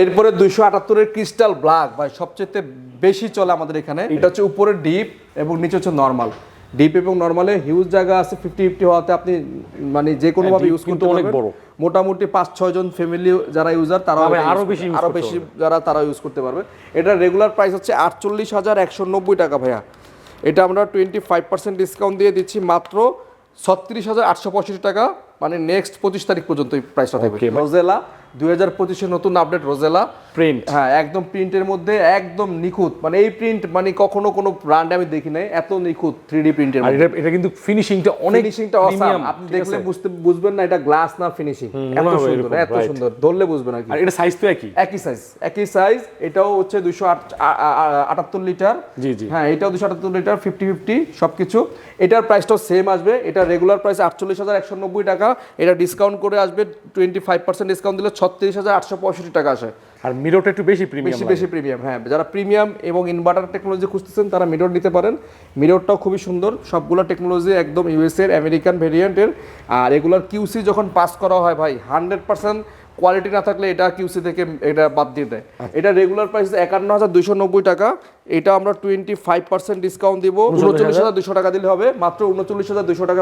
এরপরে 278 এর crystal black ভাই সবচেয়ে বেশি চলে আমাদের এখানে। এটা হচ্ছে উপরে ডিপ এবং নিচে হচ্ছে নরমাল। ডিপ এবং নরমালে হিউজ জায়গা আছে, 50-50 হওয়াতে আপনি মানে যে কোনো ভাবে ইউজ করতে অনেক পারবেন। বড়। মোটামুটি 5-6 জন ফ্যামিলি যারা ইউজার তারা আরো বেশি use আরো করতে বেশি যারা তারা ইউজ করতে পারবে। এটা রেগুলার প্রাইস হচ্ছে 48,190 টাকা ভাইয়া। এটা আমরা 25% ডিসকাউন্ট দিয়ে দিচ্ছি মাত্র 36,865 টাকা, মানে নেক্সট 25 তারিখ পর্যন্ত এই প্রাইসটা থাকবে। রোজেলা 2025 এর নতুন আপডেট রোজেলা প্রিন্ট, হ্যাঁ একদম প্রিন্টের মধ্যে একদম নিখুঁত, মানে এই প্রিন্ট মানে কখনো কোনো ব্র্যান্ডে আমি দেখি নাই এত নিখুঁত 3D প্রিন্টের আর মধ্যে। এটা কিন্তু ফিনিশিংটা অনেক ফিনিশিংটা অসাম, আপনি দেখলে বুঝবেন না এটা গ্লাস না ফিনিশিং। এত সুন্দর এত সুন্দর, ধরলে বুঝবেন আর কি। আর এটা সাইজ তো একই সাইজ। এটাও হচ্ছে 278 লিটার। জি জি, হ্যাঁ এটাও 278 লিটার, 50-50 সবকিছু। এটার প্রাইসটাও সেম আসবে। এটা রেগুলার প্রাইস 48,190 টাকা, এটা ডিসকাউন্ট করে আসবে 25% ডিসকাউন্ট দিলে 36,865 টাকা আসে। আর মিররটা একটু বেশি প্রিমিয়াম, বেশি প্রিমিয়াম। হ্যাঁ যারা প্রিমিয়াম এবং ইনভার্টার টেকনোলজি খুঁজতেছেন তারা মিরর নিতে পারেন। মিররটাও খুবই সুন্দর, সবগুলো টেকনোলজি একদম ইউএস এর আমেরিকান ভেরিয়েন্টের। আর এগুলোর কিউসি যখন পাস করা হয় ভাই 100% কোয়ালিটি না থাকলে এটা কিউসি থেকে এটা বাদ দিয়ে দেয়। এটা রেগুলার প্রাইস 51,290 টাকা, এটা আমরা 25% ডিসকাউন্ট দিব। 39,200 টাকা দিলে হবে, মাত্র 39,200 টাকা